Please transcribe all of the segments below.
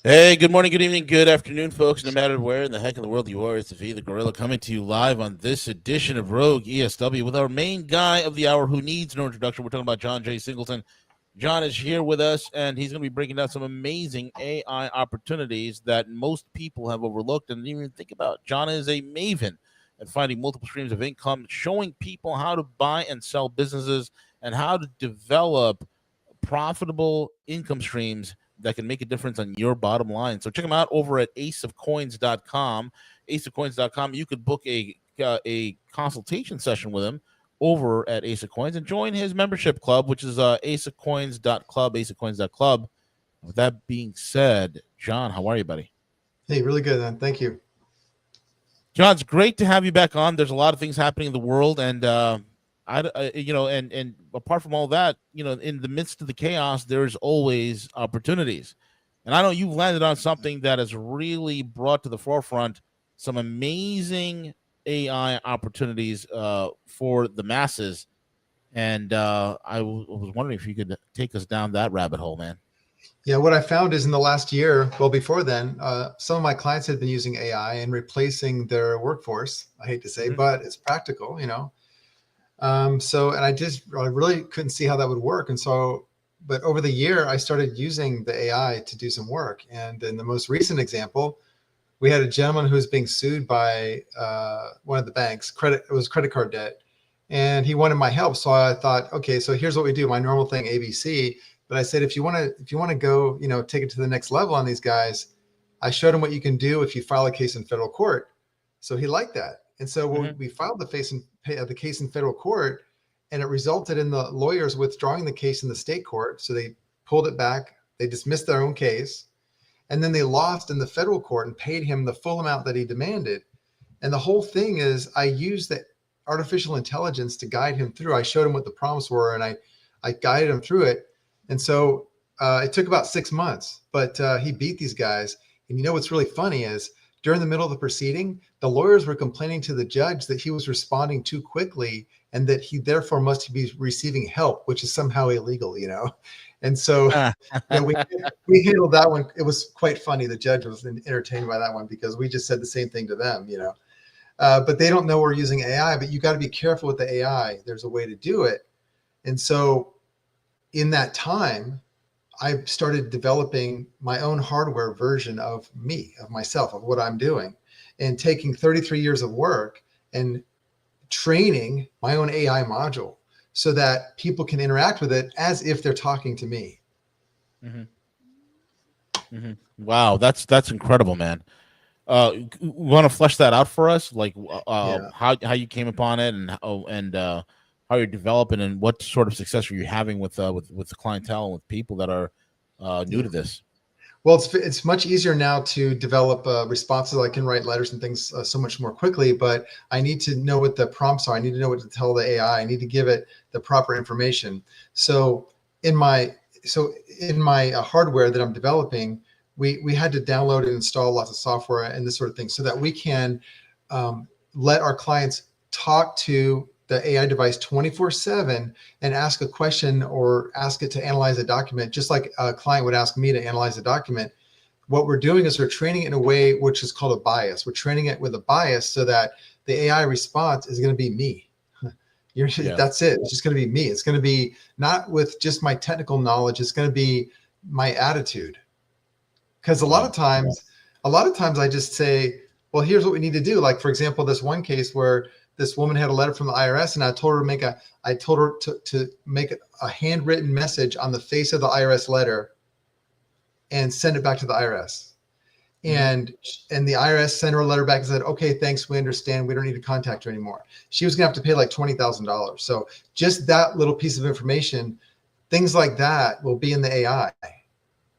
Hey, good morning, good evening, good afternoon, folks. No matter where in the heck of the world you are, it's the Guerrilla coming to you live on this edition of Rogue ESW with our main guy of the hour who needs no introduction. We're talking about John J. Singleton. John is here with us, and he's going to be breaking down some amazing AI opportunities that most people have overlooked and didn't even think about. John is a maven at finding multiple streams of income, showing people how to buy and sell businesses and how to develop profitable income streams that can make a difference on your bottom line. So check them out over at aceofcoins.com. Aceofcoins.com. You could book a consultation session with him over at Ace of Coins and join his membership club, which is aceofcoins.club, aceofcoins.club. With that being said, John, how are you, buddy? Hey, really good, man. Thank you. John, it's great to have you back on. There's a lot of things happening in the world, and and apart from all that, in the midst of the chaos, there's always opportunities. And I know you've landed on something that has really brought to the forefront some amazing AI opportunities for the masses. And I was wondering if you could take us down that rabbit hole, man. Yeah, what I found is in the last year, well, before then, some of my clients had been using AI and replacing their workforce. I hate to say, but it's practical, and I really couldn't see how that would work. And so, but over the year, I started using the AI to do some work. And in the most recent example, we had a gentleman who was being sued by one of the banks. It was credit card debt, and he wanted my help. So I thought, okay, so here's what we do. My normal thing, ABC. But I said, if you want to go, take it to the next level on these guys, I showed him what you can do if you file a case in federal court. So he liked that. And so we filed the case in federal court, and it resulted in the lawyers withdrawing the case in the state court. So they pulled it back. They dismissed their own case. And then they lost in the federal court and paid him the full amount that he demanded. And the whole thing is I used the artificial intelligence to guide him through. I showed him what the prompts were, and I guided him through it. And so it took about 6 months, but he beat these guys. And what's really funny is during the middle of the proceeding, the lawyers were complaining to the judge that he was responding too quickly and that he therefore must be receiving help, which is somehow illegal, And so we handled that one. It was quite funny. The judge was entertained by that one because we just said the same thing to them, but they don't know we're using AI, but you got to be careful with the AI. There's a way to do it. And so in that time, I started developing my own hardware version of myself, of what I'm doing, and taking 33 years of work and training my own AI module so that people can interact with it as if they're talking to me. Wow, that's incredible, man. Want to flesh that out for us, like how you came upon it and how you're developing and what sort of success are you having with the clientele and with people that are new to this? Well, it's much easier now to develop responses. I can write letters and things so much more quickly, but I need to know what the prompts are. I need to know what to tell the AI. I need to give it the proper information. So in my hardware that I'm developing, we had to download and install lots of software and this sort of thing so that we can let our clients talk to the AI device 24/7 and ask a question or ask it to analyze a document, just like a client would ask me to analyze a document. What we're doing is we're training it in a way which is called a bias. We're training it with a bias so that the AI response is going to be me. That's it. It's just going to be me. It's going to be not with just my technical knowledge. It's going to be my attitude. Because a lot of times I just say, well, here's what we need to do. Like, for example, this one case where this woman had a letter from the IRS, and I told her to make a handwritten message on the face of the IRS letter and send it back to the IRS. And the IRS sent her a letter back and said, okay, thanks, we understand. We don't need to contact her anymore. She was gonna have to pay like $20,000. So just that little piece of information, things like that will be in the AI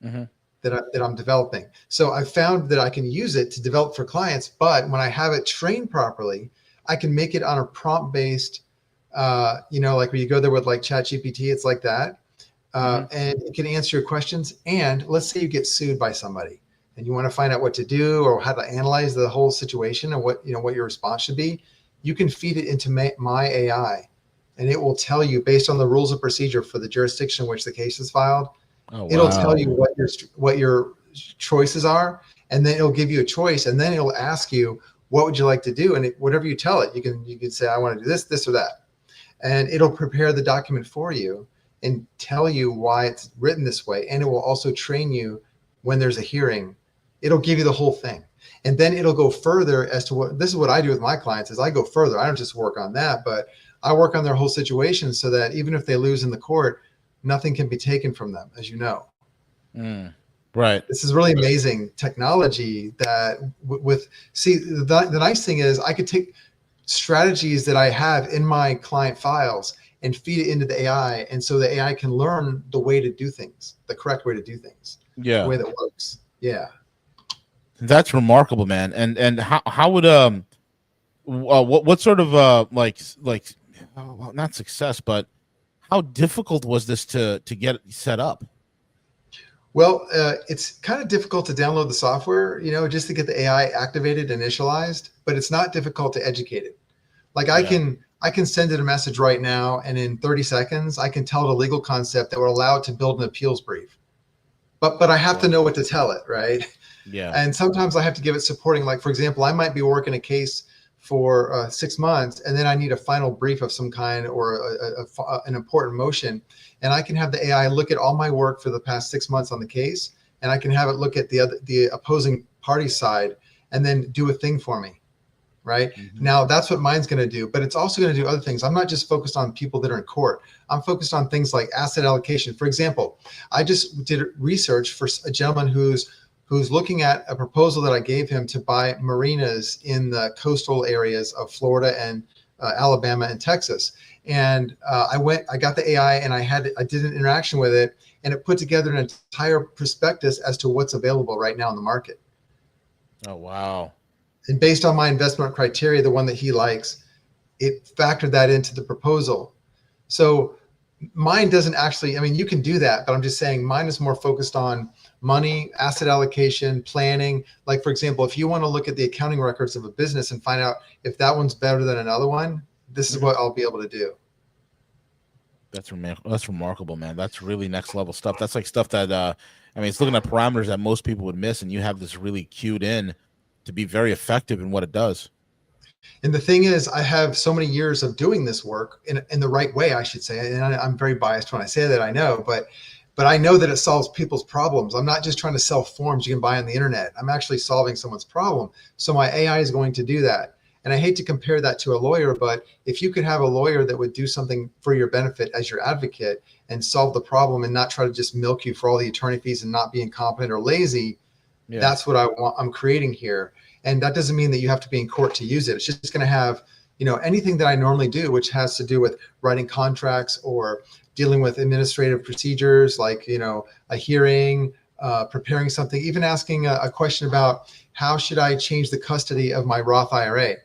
that I'm developing. So I found that I can use it to develop for clients, but when I have it trained properly, I can make it on a prompt-based, like when you go there with like ChatGPT, it's like that. And it can answer your questions. And let's say you get sued by somebody and you want to find out what to do or how to analyze the whole situation and what your response should be. You can feed it into my AI, and it will tell you based on the rules of procedure for the jurisdiction in which the case is filed. Oh, wow. It'll tell you what your choices are, and then it'll give you a choice, and then it'll ask you, what would you like to do? And whatever you tell it, you can say, I want to do this, this, or that. And it'll prepare the document for you and tell you why it's written this way. And it will also train you when there's a hearing. It'll give you the whole thing. And then it'll go further as to this is what I do with my clients is I go further. I don't just work on that, but I work on their whole situation so that even if they lose in the court, nothing can be taken from them, as you know. Right. This is really amazing technology that the nice thing is I could take strategies that I have in my client files and feed it into the AI. And so the AI can learn the way to do things, the correct way to do things. Yeah. The way that works. Yeah. That's remarkable, man. And how would what sort of not success, but how difficult was this to get set up? Well, it's kind of difficult to download the software, just to get the AI activated, initialized, but it's not difficult to educate it. Like I can send it a message right now, and in 30 seconds, I can tell it a legal concept that would allow it to build an appeals brief. But I have to know what to tell it, right? Yeah. And sometimes I have to give it supporting, like, for example, I might be working a case for 6 months, and then I need a final brief of some kind or an important motion. And I can have the AI look at all my work for the past 6 months on the case, and I can have it look at the opposing party side and then do a thing for me, right? Mm-hmm. Now, that's what mine's going to do, but it's also going to do other things. I'm not just focused on people that are in court. I'm focused on things like asset allocation. For example, I just did research for a gentleman who's looking at a proposal that I gave him to buy marinas in the coastal areas of Florida and Alabama and Texas. And I got the AI and I did an interaction with it, and it put together an entire prospectus as to what's available right now in the market. Oh, wow. And based on my investment criteria, the one that he likes, it factored that into the proposal. So mine doesn't actually, you can do that, but I'm just saying mine is more focused on money, asset allocation, planning. Like, for example, if you want to look at the accounting records of a business and find out if that one's better than another one, this is what I'll be able to do. That's remarkable, man. That's really next level stuff. That's like stuff that, it's looking at parameters that most people would miss, and you have this really cued in to be very effective in what it does. And the thing is, I have so many years of doing this work in the right way, I should say. And I'm very biased when I say that, I know, but I know that it solves people's problems. I'm not just trying to sell forms you can buy on the internet. I'm actually solving someone's problem. So my AI is going to do that. And I hate to compare that to a lawyer, but if you could have a lawyer that would do something for your benefit as your advocate and solve the problem and not try to just milk you for all the attorney fees and not be incompetent or lazy, that's what I'm creating here. And that doesn't mean that you have to be in court to use it. It's just going to have, anything that I normally do, which has to do with writing contracts or dealing with administrative procedures, like, a hearing, preparing something, even asking a question about how should I change the custody of my Roth IRA?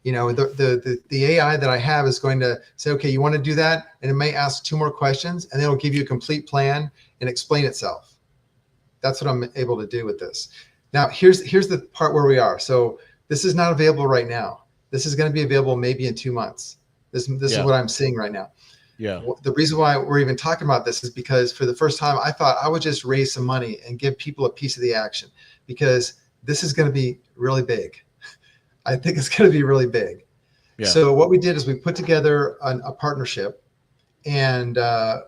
The AI that I have is going to say, okay, you want to do that? And it may ask 2 more questions, and then it'll give you a complete plan and explain itself. That's what I'm able to do with this. Now, here's the part where we are. So this is not available right now. This is going to be available maybe in 2 months. This is what I'm seeing right now. Yeah. The reason why we're even talking about this is because for the first time, I thought I would just raise some money and give people a piece of the action, because this is going to be really big. I think it's going to be really big. Yeah. So what we did is we put together a partnership, and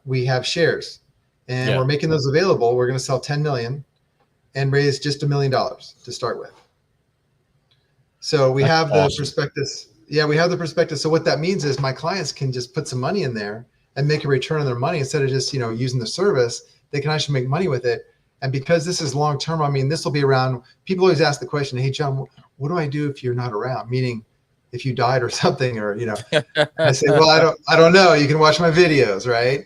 we have shares, and we're making those available. We're going to sell 10 million and raise just $1 million to start with. So we have the prospectus. Yeah, we have the prospectus. So what that means is my clients can just put some money in there and make a return on their money instead of just, using the service. They can actually make money with it. And because this is long term, this will be around. People always ask the question, "Hey, John, what do I do if you're not around?" Meaning, if you died or something, or I say, "Well, I don't know. You can watch my videos, right?"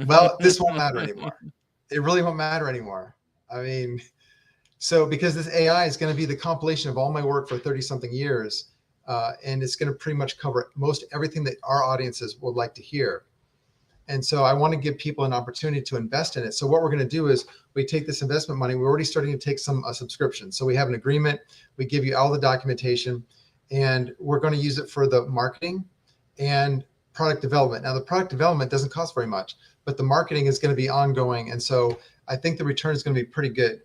Well, this won't matter anymore. It really won't matter anymore. So because this AI is going to be the compilation of all my work for 30-something years, and it's going to pretty much cover most everything that our audiences would like to hear. And so I want to give people an opportunity to invest in it. So what we're going to do is we take this investment money. We're already starting to take some subscriptions. So we have an agreement. We give you all the documentation, and we're going to use it for the marketing and product development. Now, the product development doesn't cost very much, but the marketing is going to be ongoing. And so I think the return is going to be pretty good.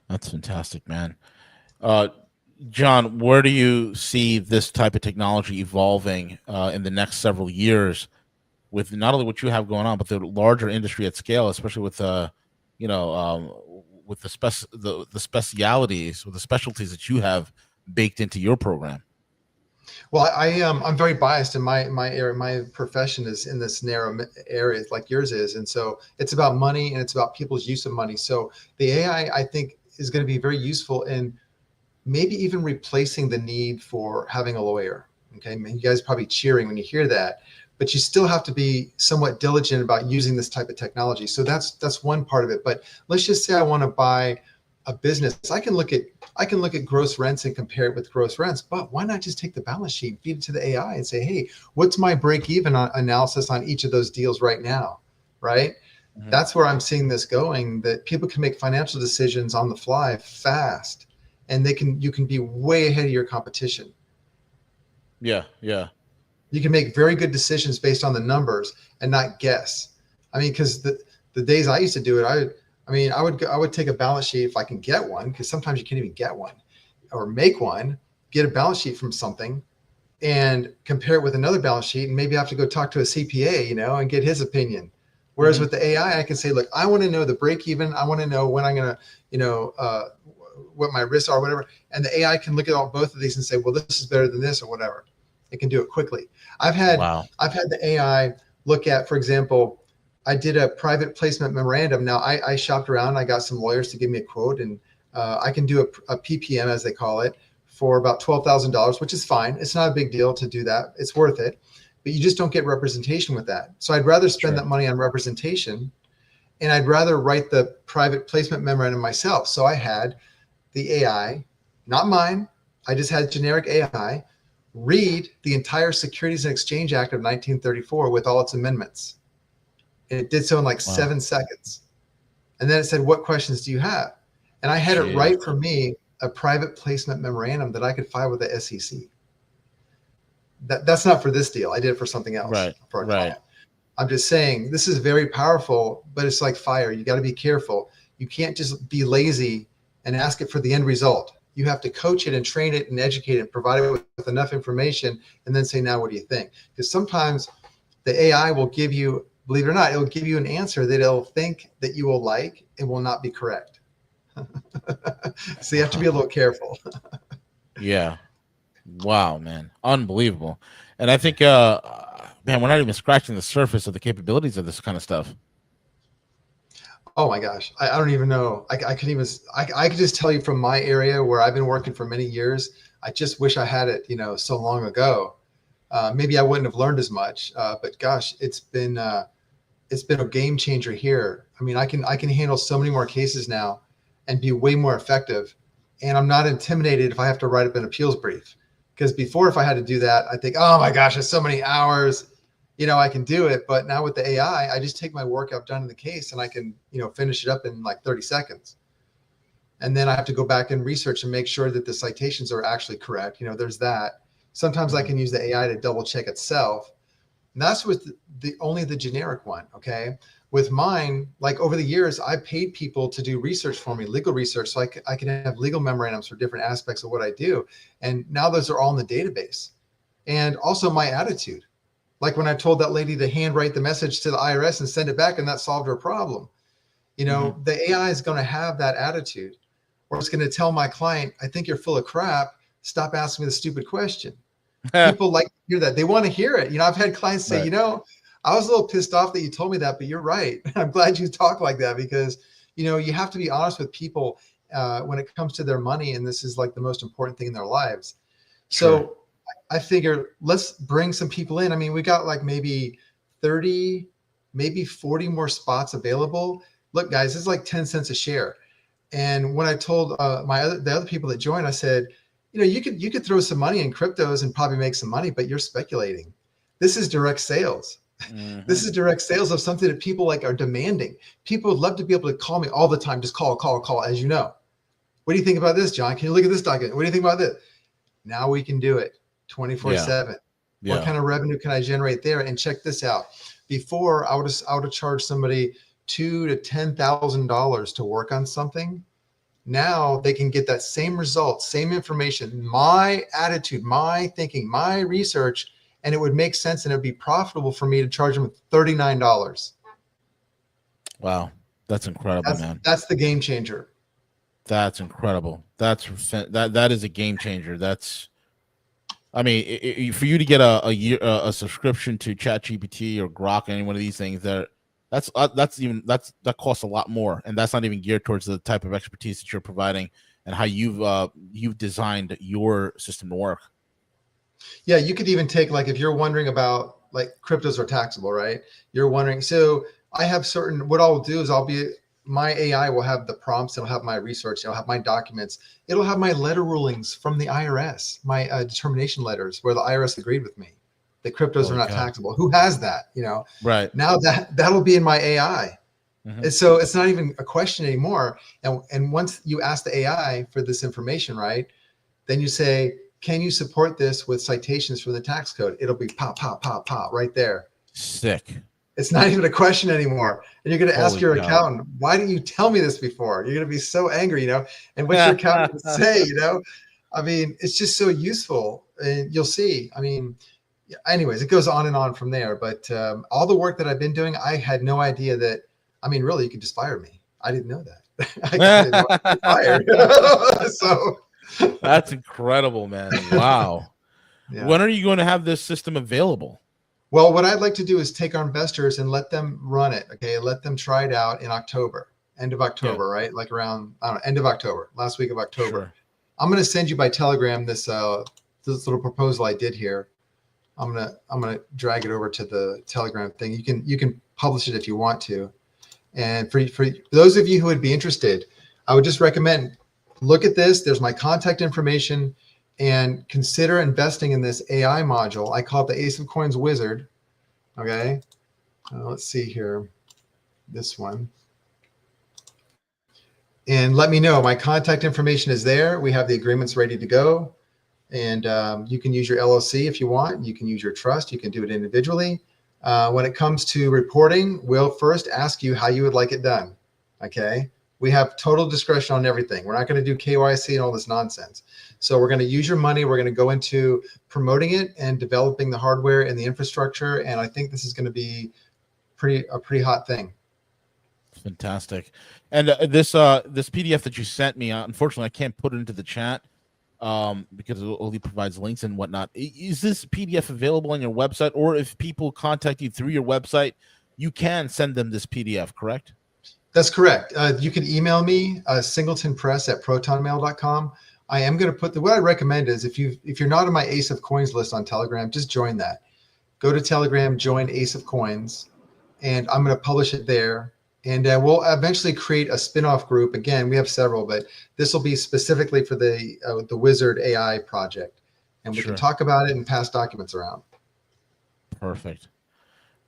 That's fantastic, man. Uh, John, where do you see this type of technology evolving in the next several years with not only what you have going on, but the larger industry at scale, especially with you know, with the specialities or the specialties that you have baked into your program? Well, I'm very biased in my area. My profession is in this narrow area like yours is, and so it's about money and it's about people's use of money. So the AI I think is going to be very useful in maybe even replacing the need for having a lawyer. Okay, I mean, you guys probably cheering when you hear that, but you still have to be somewhat diligent about using this type of technology. So that's one part of it. But let's just say I want to buy a business. I can look at gross rents and compare it with gross rents, but why not just take the balance sheet, feed it to the AI, and say, hey, what's my break even analysis on each of those deals right now, right? Hmm. That's where I'm seeing this going, that people can make financial decisions on the fly fast, and you can be way ahead of your competition. Yeah, yeah, You can make very good decisions based on the numbers and not guess. I mean, because the days I used to do it, I mean, I would take a balance sheet if I can get one, because sometimes you can't even get one, or make one, get a balance sheet from something and compare it with another balance sheet, and maybe I have to go talk to a CPA, and get his opinion. Whereas hmm with the AI, I can say, look, I want to know the break even. I want to know when I'm going to, you know, uh, what my risks are, whatever. And the AI can look at both of these and say, well, this is better than this or whatever. It can do it quickly. I've had wow, I've had the AI look at, for example, I did a private placement memorandum. Now I shopped around. I got some lawyers to give me a quote, and I can do a PPM, as they call it, for about $12,000, which is fine. It's not a big deal to do that. It's worth it, but you just don't get representation with that. So I'd rather spend sure, that money on representation, and I'd rather write the private placement memorandum myself. So I had the AI, not mine. I just had generic AI read the entire Securities and Exchange Act of 1934 with all its amendments. And it did so in like wow, 7 seconds. And then it said, what questions do you have? And I had it jeez, write for me a private placement memorandum that I could file with the SEC. That's not for this deal. I did it for something else right, for a right, client. I'm just saying this is very powerful, but it's like fire. You got to be careful. You can't just be lazy and ask it for the end result. You have to coach it and train it and educate it and provide it with enough information, and then say, now, what do you think? Because sometimes the AI will give you, believe it or not, it'll give you an answer that it'll think that you will like and will not be correct. So you have to be a little careful. yeah. Wow, man, unbelievable. And I think, man, we're not even scratching the surface of the capabilities of this kind of stuff. Oh my gosh, I don't even know. I could even I could just tell you from my area where I've been working for many years. I just wish I had it, so long ago. Maybe I wouldn't have learned as much. But gosh, it's been a game changer here. I mean, I can handle so many more cases now and be way more effective. And I'm not intimidated if I have to write up an appeals brief. Because before, if I had to do that, I think, oh my gosh, it's so many hours. I can do it. But now with the AI, I just take my work I've done in the case and I can, finish it up in like 30 seconds. And then I have to go back and research and make sure that the citations are actually correct. There's that. Sometimes I Mhm. can use the AI to double check itself. And that's with the only the generic one. Okay. With mine, like over the years, I paid people to do research for me, legal research, so I can have legal memorandums for different aspects of what I do. And now those are all in the database. And also my attitude. Like when I told that lady to handwrite the message to the IRS and send it back, and that solved her problem. Mhm. The AI is going to have that attitude, or it's going to tell my client, I think you're full of crap. Stop asking me the stupid question. People like to hear that. They want to hear it. I've had clients say, Right. I was a little pissed off that you told me that, but you're right. I'm glad you talk like that, because, you have to be honest with people when it comes to their money. And this is like the most important thing in their lives. Sure. So I figure let's bring some people in. I mean, we got like maybe 30, maybe 40 more spots available. Look, guys, it's like 10 cents a share. And when I told the other people that joined, I said, you could throw some money in cryptos and probably make some money, but you're speculating. This is direct sales. This Hmm. is direct sales of something that people like are demanding. People would love to be able to call me all the time. Just call, call, call. As you know, what do you think about this, John? Can you look at this document? What do you think about this? Now we can do it Yeah. 24/7. What Yeah. kind of revenue can I generate there? And check this out. Before I would have charged somebody $2,000 to $10,000 to work on something. Now they can get that same result, same information, my attitude, my thinking, my research, and it would make sense and it would be profitable for me to charge them $39. Wow, that's incredible, man. That's the game changer. That's incredible. That is a game changer. I mean, for you to get a subscription to ChatGPT or Grok, any one of these things, that costs a lot more, and that's not even geared towards the type of expertise that you're providing and how you've designed your system to work. Yeah, you could even take, like, if you're wondering about, like, cryptos are taxable, right? You're wondering. So I have what I'll do is my AI will have the prompts. It'll have my research. It'll have my documents. It'll have my letter rulings from the IRS, my determination letters where the IRS agreed with me that cryptos are not taxable. Who has that? Right now that'll be in my AI. Mm-hmm. And so it's not even a question anymore. And once you ask the AI for this information, right, then you say, can you support this with citations from the tax code? It'll be pop, pop, pop, pop right there. Sick. It's not even a question anymore. And you're going to ask your accountant, why didn't you tell me this before? You're going to be so angry, and what's your accountant going to say, I mean, it's just so useful, and you'll see. I mean, anyways, it goes on and on from there. But all the work that I've been doing, I had no idea that, I mean, really, you could just fire me. I didn't know that. I didn't know I could be fired. So that's incredible, man. Wow. Yeah. When are you going to have this system available? Well, what I'd like to do is take our investors and let them run it. Okay. Let them try it out in October, end of October, right? Like around, I don't know, end of October, last week of October. Sure. I'm going to send you by Telegram this little proposal I did here. I'm going to drag it over to the Telegram thing. You can publish it if you want to. And for those of you who would be interested, I would just recommend, look at this. There's my contact information. And consider investing in this AI module. I call it the Ace of Coins Wizard. Okay. Let's see here. This one. And let me know. My contact information is there. We have the agreements ready to go. And you can use your LLC if you want. You can use your trust. You can do it individually. When it comes to reporting, we'll first ask you how you would like it done. Okay. We have total discretion on everything. We're not going to do KYC and all this nonsense. So we're going to use your money. We're going to go into promoting it and developing the hardware and the infrastructure. And I think this is going to be a pretty hot thing. Fantastic. And this PDF that you sent me, unfortunately, I can't put it into the chat because it only provides links and whatnot. Is this PDF available on your website? Or if people contact you through your website, you can send them this PDF, correct? That's correct. You can email me, singletonpress@protonmail.com. I am going to put what I recommend is if you're not on my Ace of Coins list on Telegram, just join that. Go to Telegram, join Ace of Coins, and I'm going to publish it there. And we'll eventually create a spin-off group. Again, we have several, but this will be specifically for the Wizard AI project. And we can talk about it and pass documents around. Perfect.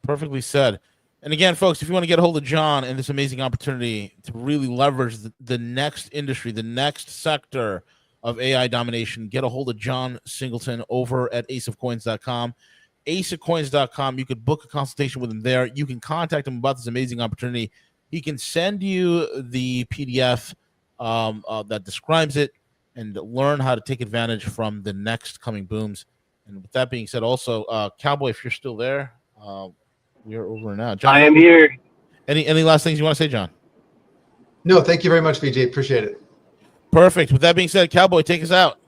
Perfectly said. And again, folks, if you want to get a hold of John and this amazing opportunity to really leverage the next industry, the next sector of AI domination, get a hold of John Singleton over at aceofcoins.com. Aceofcoins.com. You could book a consultation with him there. You can contact him about this amazing opportunity. He can send you the PDF that describes it and learn how to take advantage from the next coming booms. And with that being said, also, Cowboy, if you're still there, we're over now. John, I am here. Any last things you want to say, John? No, thank you very much, VJ. Appreciate it. Perfect. With that being said, Cowboy, take us out.